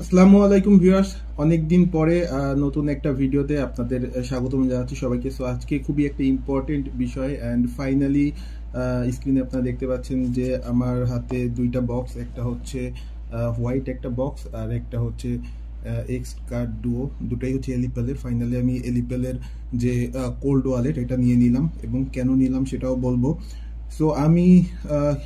আসসালামু আলাইকুম ভিউয়ার্স, অনেকদিন পরে নতুন একটা ভিডিওতে আপনাদের স্বাগতম জানাচ্ছি সবাইকে। সো আজকে খুবই একটা ইম্পর্টেন্ট বিষয় অ্যান্ড ফাইনালি স্ক্রিনে আপনারা দেখতে পাচ্ছেন যে আমার হাতে দুইটা বক্স, একটা হচ্ছে হোয়াইট একটা বক্স আর একটা হচ্ছে এক্স কার্ড ডুও, দুটাই হচ্ছে এলিপেলের। ফাইনালি আমি এলিপেলের যে কোল্ড ওয়ালেট এটা নিয়ে নিলাম এবং কেন নিলাম সেটাও বলবো। সো আমি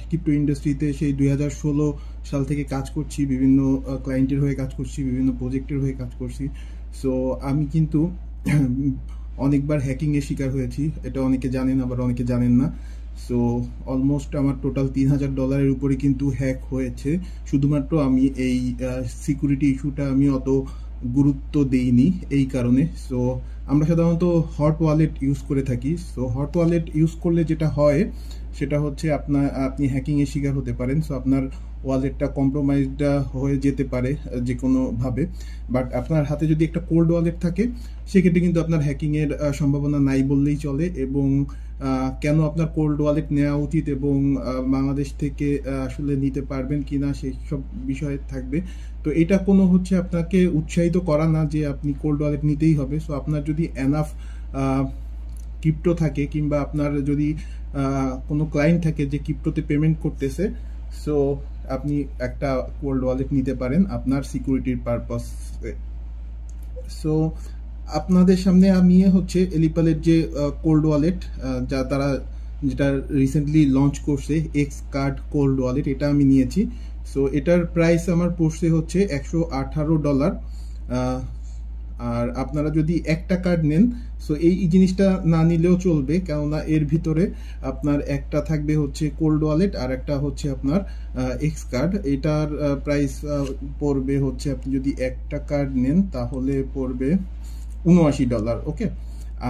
ক্রিপ্টো ইন্ডাস্ট্রিতে সেই 2016 সাল থেকে কাজ করছি, বিভিন্ন ক্লায়েন্টের হয়ে কাজ করছি, বিভিন্ন প্রজেক্টের হয়ে কাজ করছি। সো আমি কিন্তু অনেকবার হ্যাকিংয়ের শিকার হয়েছি, এটা অনেকে জানেন আবার অনেকে জানেন না। সো অলমোস্ট আমার টোটাল $3000 উপরে কিন্তু হ্যাক হয়েছে, শুধুমাত্র আমি এই সিকিউরিটি ইস্যুটা আমি অত গুরুত্ব দেইনি এই কারণে। সো আমরা সাধারণত হট ওয়ালেট ইউজ করে থাকি। সো হট ওয়ালেট ইউজ করলে যেটা হয় সেটা হচ্ছে আপনি হ্যাকিংয়ের শিকার হতে পারেন। সো আপনার ওয়ালেটটা কম্প্রোমাইজড হয়ে যেতে পারে যে কোনোভাবে। বাট আপনার হাতে যদি একটা কোল্ড ওয়ালেট থাকে সেক্ষেত্রে কিন্তু আপনার হ্যাকিংয়ের সম্ভাবনা নাই বললেই চলে। এবং কেন আপনার কোল্ড ওয়ালেট নেওয়া উচিত এবং বাংলাদেশ থেকে আসলে নিতে পারবেন কিনা সেই সব বিষয়ে থাকবে। তো এটা কোনো হচ্ছে আপনাকে উৎসাহিত করা না যে আপনি কোল্ড ওয়ালেট নিতেই হবে। সো আপনার যদি এনাফ ক্রিপ্টো থাকে কিংবা আপনার যদি কোনো ক্লায়েন্ট থাকে যে ক্রিপ্টোতে পেমেন্ট করতেছে, সো আপনি একটা কোল্ড ওয়ালেট নিতে পারেন আপনার সিকিউরিটির পারপাসে। সো আপনাদের সামনে আমি হচ্ছে এলিপালের যে কোল্ড ওয়ালেট যেটা রিসেন্টলি লঞ্চ করছে, এক্স কার্ড কোল্ড ওয়ালেট, এটা আমি নিয়েছি। সো এটার প্রাইস আমার পড়ছে হচ্ছে $118। আর আপনারা যদি একটা কার্ড নেন, সো এই জিনিসটা না নিলেও চলবে, কেননা এর ভিতরে আপনার একটা থাকবে হচ্ছে কোল্ড ওয়ালেট আর একটা হচ্ছে আপনার এক্স কার্ড। এটার প্রাইস পড়বে হচ্ছে, আপনি যদি একটা কার্ড নেন তাহলে পড়বে $79। ওকে।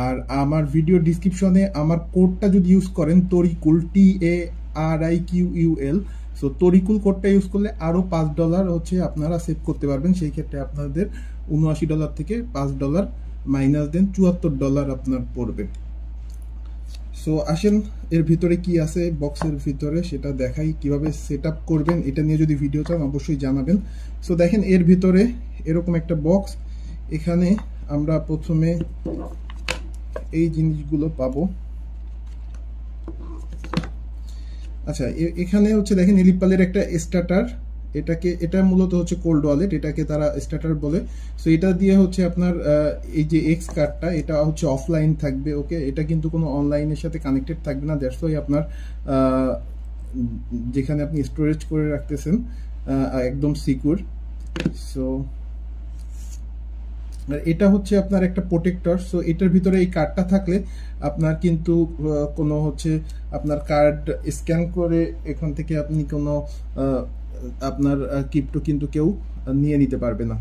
আর আমার ভিডিও ডিসক্রিপশনে আমার কোডটা যদি ইউজ করেন তরিকুল, TARIQUL, সো তরিকুল কোডটা ইউজ করলে আরও $5 হচ্ছে আপনারা সেভ করতে পারবেন। সেই ক্ষেত্রে আপনাদের $79 থেকে $5 মাইনাস দেন $74 আপনার পড়বে। সো আসেন এর ভিতরে কি আছে বক্সের ভিতরে সেটা দেখাই, কিভাবে সেট আপ করবেন এটা নিয়ে যদি ভিডিও চান অবশ্যই জানাবেন। সো দেখেন এর ভিতরে এরকম একটা বক্স, এখানে আমরা প্রথমে এই জিনিসগুলো পাবো। আচ্ছা, এখানে হচ্ছে দেখেন এলিপালের একটা স্টার্টার, এটা মূলত হচ্ছে কোল্ড ওয়ালেট, এটাকে তারা স্টার্টার বলে। সো এটা দিয়ে হচ্ছে আপনার এই যে এক্স কার্ডটা এটা হচ্ছে অফলাইন থাকবে। ওকে, এটা কিন্তু কোনো অনলাইনের সাথে কানেক্টেড থাকবে না, দ্যাটস ওয়াই আপনার যেখানে আপনি স্টোরেজ করে রাখতেছেন একদম সিকিউর। সো এটা হচ্ছে আপনার একটা প্রোটেক্টর। সো এটার ভিতরে এই কার্ডটা থাকলে আপনার কিন্তু কোনো হচ্ছে আপনার কার্ড স্ক্যান করে এখান থেকে আপনি কোনো আপনার ক্রিপ্টো কিন্তু কেউ নিয়ে নিতে পারবে না।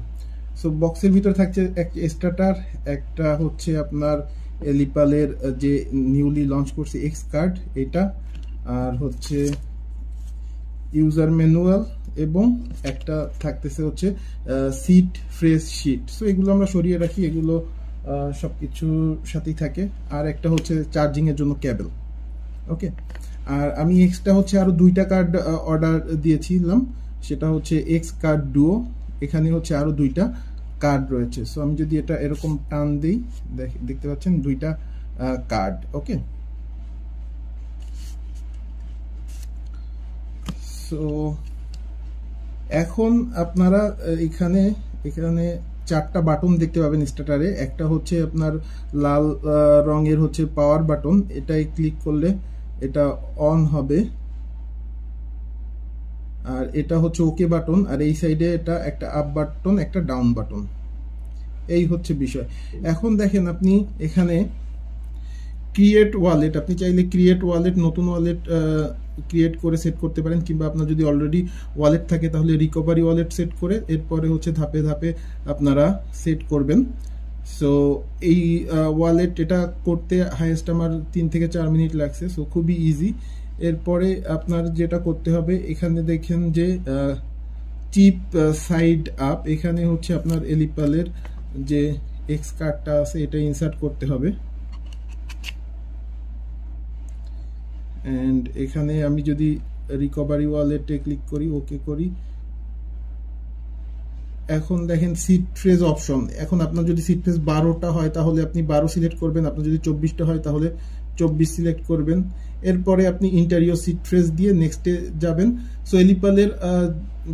সো বক্সের ভিতরে থাকছে একটা স্টার্টার, একটা হচ্ছে আপনার এলিপালের যে নিউলি লঞ্চ করছে এক্স কার্ড এটা, আর হচ্ছে ইউজার ম্যানুয়াল, এবং একটা থাকতেছে হচ্ছে সিট ফ্রেশ শিট। সো এগুলো আমরা সরিয়ে রাখি, এগুলো সবকিছুর সাথেই থাকে। আর একটা হচ্ছে চার্জিং এর জন্য কেবল। ওকে। আর আমি এক্সট্রা হচ্ছে আরো দুইটা কার্ড অর্ডার দিয়েছিলাম, সেটা হচ্ছে এক্স কার্ড ডুও। এখানে হচ্ছে আরো দুইটা কার্ড রয়েছে। সো আমি যদি এটা এরকম টান দিই, দেখতে পাচ্ছেন দুইটা কার্ড। ওকে। সো এখন আপনারা এখানে এখানে চারটা বাটন দেখতে পাবেন স্টার্টারে। একটা হচ্ছে আপনার লাল রঙের হচ্ছে পাওয়ার বাটন, এটাই ক্লিক করলে এটা অন হবে। আর এটা হচ্ছে ওকে বাটন, আর এই সাইডে এটা একটা আপ বাটন একটা ডাউন বাটন। এই হচ্ছে বিষয়। এখন দেখেন আপনি এখানে ক্রিয়েট ওয়ালেট, আপনি চাইলে ক্রিয়েট ওয়ালেট, নতুন ওয়ালেট ক্রিয়েট করে সেট করতে পারেন, কিংবা আপনার যদি অলরেডি ওয়ালেট থাকে তাহলে রিকভারি ওয়ালেট সেট করে এরপরে হচ্ছে ধাপে ধাপে আপনারা সেট করবেন। সো এই ওয়ালেট এটা করতে হাইয়েস্ট আমার 3 থেকে 4 মিনিট লাগছে। সো খুবই ইজি। এরপরে আপনার যেটা করতে হবে, এখানে দেখেন যে চিপ সাইড আপ, এখানে হচ্ছে আপনার এলিপালের যে এক্স কার্ডটা আছে এটা ইনসার্ট করতে হবে। অ্যান্ড এখানে আমি যদি রিকভারি ওয়ালেটে ক্লিক করি, ওকে করি, এখন দেখেন সিট ফ্রেজ অপশন, এখন আপনার যদি সিট ফ্রেজ 12টা হয় তাহলে আপনি 12 সিলেক্ট করবেন, আপনার যদি 24টা হয় তাহলে 24 সিলেক্ট করবেন। এরপরে আপনি ইন্টারিয়র সিট ফ্রেজ দিয়ে নেক্সটে যাবেন। সো এলিপালের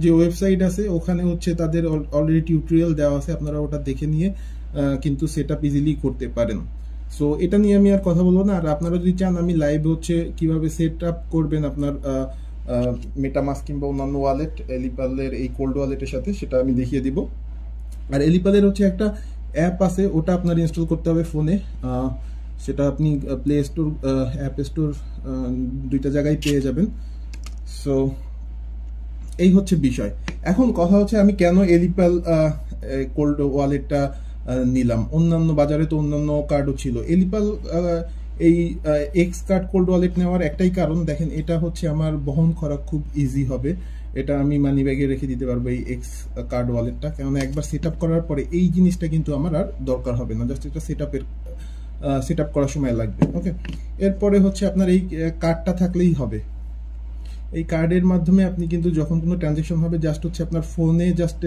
যে ওয়েবসাইট আছে ওখানে হচ্ছে তাদের অলরেডি টিউটোরিয়াল দেওয়া আছে, আপনারা ওটা দেখে নিয়ে কিন্তু সেট আপ ইজিলি করতে পারেন। সো এটা নিয়ে আমি আর কথা বলবো না। আর আপনারা যদি চান আমি লাইভ হচ্ছে কিভাবে সেট আপ করবেন আপনার মেটামাস্ক কিংবা অন্যান্য ওয়ালেট এলিপালের এই কোল্ড ওয়ালেটের সাথে, সেটা আমি দেখিয়ে দিব। আর এলিপালের হচ্ছে একটা অ্যাপ আছে, ওটা আপনার ইনস্টল করতে হবে ফোনে। সেটা আপনি প্লে স্টোর, অ্যাপ স্টোর দুইটা জায়গায় পেয়ে যাবেন। সো এই হচ্ছে বিষয়। এখন কথা হচ্ছে আমি কেন এলিপাল কোল্ড ওয়ালেটটা নিলাম। অন্যান্য বাজারে তো অন্যান্য কার্ডও ছিল। এলিপাল এই এক্স কার্ড কোল্ড ওয়ালেট নেওয়ার একটাই কারণ, দেখেন এটা হচ্ছে আমার বহন করা খুব ইজি হবে। এটা আমি মানি ব্যাগে রেখে দিতে পারবো এই এক্স কার্ড ওয়ালেটটা, কেননা একবার সেট আপ করার পরে এই জিনিসটা কিন্তু আমার আর দরকার হবে না, জাস্ট এটা সেট আপ করার সময় লাগবে। ওকে, এরপরে হচ্ছে আপনার এই কার্ডটা থাকলেই হবে। এই কার্ডের মাধ্যমে আপনি কিন্তু যখন কোনো ট্রানজ্যাকশন হবে জাস্ট হচ্ছে আপনার ফোনে জাস্ট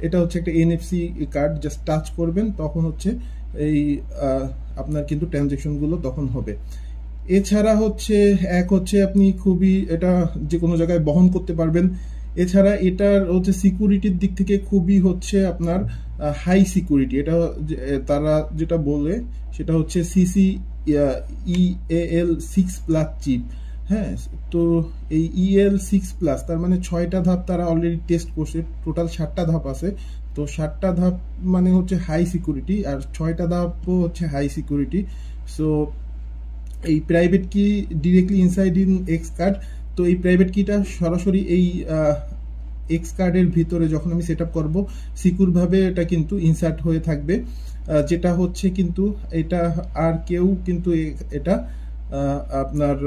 এটা হচ্ছে একটা এনএফসি কার্ড, জাস্ট টাচ করবেন তখন হচ্ছে এই আপনার কিন্তু ট্রানজ্যাকশনগুলো তখন হবে। এছাড়া হচ্ছে আপনি খুবই এটা যে কোনো জায়গায় বহন করতে পারবেন। এছাড়া এটার হচ্ছে সিকিউরিটির দিক থেকে খুবই হচ্ছে আপনার হাই সিকিউরিটি। এটা তারা যেটা বলে সেটা হচ্ছে CCEAL6+ চিপ। হ্যাঁ, তো এই EL6+, তার মানে 6টা ধাপ তারা অলরেডি টেস্ট করছে। টোটাল 7টা ধাপ আছে, তো 7টা ধাপ মানে হচ্ছে হাই সিকিউরিটি, আর 6টা ধাপও হচ্ছে হাই সিকিউরিটি। সো এই প্রাইভেট কি directly inside in x card, তো এই প্রাইভেট কিটা সরাসরি এই এক্স কার্ডের ভিতরে যখন আমি সেট আপ করবো সিকিউরভাবে এটা কিন্তু ইনসার্ট হয়ে থাকবে, যেটা হচ্ছে কিন্তু এটা আর কেউ কিন্তু এটা আপনার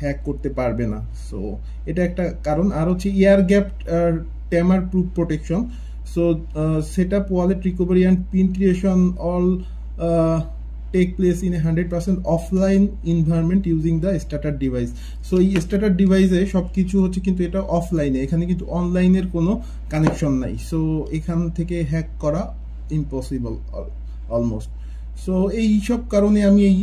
হ্যাক করতে পারবে না। সো এটা একটা কারণ। আর হচ্ছে air gap tamper proof protection. So set up wallet recovery and pin creation all take place in a 100% offline environment using the starter device. So এই starter device এ সবকিছু হচ্ছে কিন্তু এটা অফলাইনে, এখানে কিন্তু অনলাইনের কোনো কানেকশন নাই। সো এখান থেকে হ্যাক করা ইম্পসিবল অলমোস্ট। সো এই সব কারণে আমি এই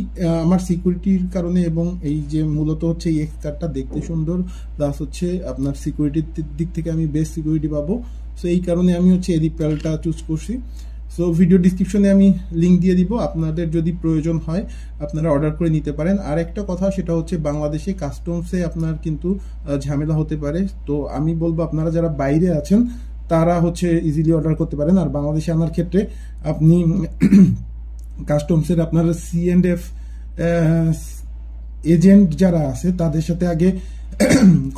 আমার সিকিউরিটির কারণে এবং এই যে মূলত হচ্ছে এই এক্স কার্ডটা দেখতে সুন্দর প্লাস হচ্ছে আপনার সিকিউরিটির দিক থেকে আমি বেস্ট সিকিউরিটি পাবো। সো এই কারণে আমি হচ্ছে এলিপালটা চুজ করছি। সো ভিডিও ডিসক্রিপশনে আমি লিঙ্ক দিয়ে দিব, আপনাদের যদি প্রয়োজন হয় আপনারা অর্ডার করে নিতে পারেন। আর একটা কথা সেটা হচ্ছে বাংলাদেশে কাস্টমসে আপনার কিন্তু ঝামেলা হতে পারে, তো আমি বলবো আপনারা যারা বাইরে আছেন তারা হচ্ছে ইজিলি অর্ডার করতে পারেন। আর বাংলাদেশে আনার ক্ষেত্রে আপনি কাস্টমসের আপনার C&F এজেন্ট যারা আছে তাদের সাথে আগে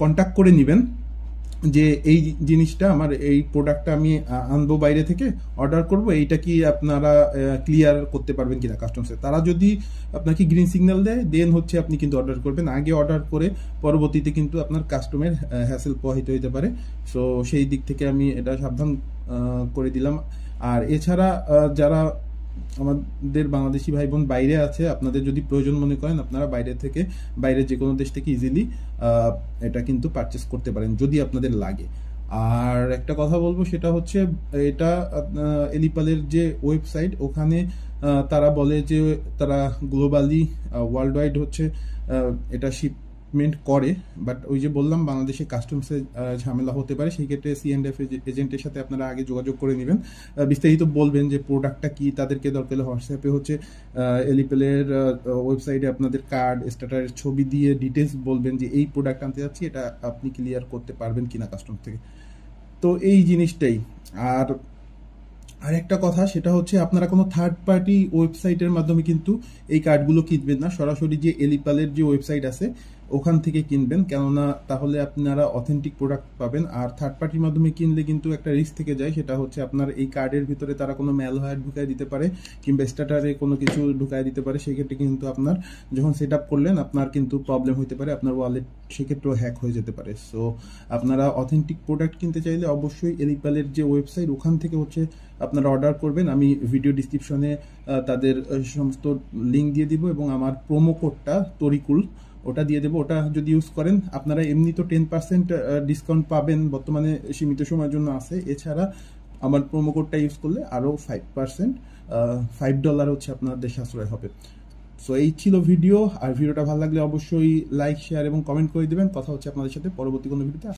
কন্ট্যাক্ট করে নেবেন যে এই জিনিসটা আমার, এই প্রোডাক্টটা আমি আনবো বাইরে থেকে, অর্ডার করব, এইটা কি আপনারা ক্লিয়ার করতে পারবেন কিনা কাস্টমসে। তারা যদি আপনাকে গ্রিন সিগন্যাল দেয় দেন হচ্ছে আপনি কিন্তু অর্ডার করবেন। আগে অর্ডার করে পরবর্তীতে কিন্তু আপনার কাস্টমের হ্যাসেল প্রভাবিত হতে পারে। সো সেই দিক থেকে আমি এটা সাবধান করে দিলাম। আর এছাড়া যারা আমাদের বাংলাদেশি ভাই বোন বাইরে আছে, আপনাদের যদি প্রয়োজন মনে করেন আপনারা বাইরে যে কোনো দেশ থেকে ইজিলি এটা কিন্তু পারচেস করতে পারেন যদি আপনাদের লাগে। আর একটা কথা বলবো সেটা হচ্ছে এটা এলিপালের যে ওয়েবসাইট ওখানে তারা বলে যে তারা গ্লোবালি ওয়ার্ল্ড ওয়াইড হচ্ছে এটা শিপমেন্ট করে, বাট ওই যে বললাম বাংলাদেশে কাস্টমসে ঝামেলা হতে পারে, সেই ক্ষেত্রে C&F এজেন্টের সাথে আপনারা আগে যোগাযোগ করে নেবেন, বিস্তারিত বলবেন যে প্রোডাক্টটা কি, তাদেরকে দরকার হলে হোয়াটসঅ্যাপে হচ্ছে এলিপেলের ওয়েবসাইটে আপনাদের কার্ড স্ট্যাটাসের ছবি দিয়ে ডিটেলস বলবেন যে এই প্রোডাক্ট আনতে যাচ্ছি, এটা আপনি ক্লিয়ার করতে পারবেন কিনা কাস্টমার থেকে। তো এই জিনিসটাই। আর একটা কথা সেটা হচ্ছে আপনারা কোনো থার্ড পার্টি ওয়েবসাইটের মাধ্যমে কিন্তু এই কার্ডগুলো কিনবেন না, সরাসরি যে এলিপালের যে ওয়েবসাইট আছে ওখান থেকে কিনবেন, কেননা তাহলে আপনারা অথেন্টিক প্রোডাক্ট পাবেন। আর থার্ড পার্টির মাধ্যমে কিনলে কিন্তু একটা রিস্ক থেকে যায়, সেটা হচ্ছে আপনার এই কার্ডের ভিতরে তারা কোনো ম্যালওয়্যার ঢুকাই দিতে পারে কিংবা স্টার্টারে কোনো কিছু ঢুকাই দিতে পারে, সেক্ষেত্রে কিন্তু আপনার যখন সেট আপ করলেন আপনার কিন্তু প্রবলেম হতে পারে, আপনার ওয়ালেট সেক্ষেত্রেও হ্যাক হয়ে যেতে পারে। সো আপনারা অথেন্টিক প্রোডাক্ট কিনতে চাইলে অবশ্যই এলিপালের যে ওয়েবসাইট ওখান থেকে হচ্ছে আপনারা অর্ডার করবেন। আমি ভিডিও ডিসক্রিপশনে তাদের সমস্ত লিঙ্ক দিয়ে দিব এবং আমার প্রোমো কোডটা তরিকুল ওটা দিয়ে দেবো, ওটা যদি ইউজ করেন আপনারা এমনি তো 10% ডিসকাউন্ট পাবেন, বর্তমানে সীমিত সময়ের জন্য আছে। এছাড়া আমার প্রোমো কোডটা ইউজ করলে আরও 5% $5 হচ্ছে আপনাদের সাশ্রয় হবে। সো এই ছিল ভিডিও, আর ভিডিওটা ভালো লাগলে অবশ্যই লাইক, শেয়ার এবং কমেন্ট করে দিবেন। কথা হচ্ছে আপনাদের সাথে পরবর্তী কোনো ভিডিওতে।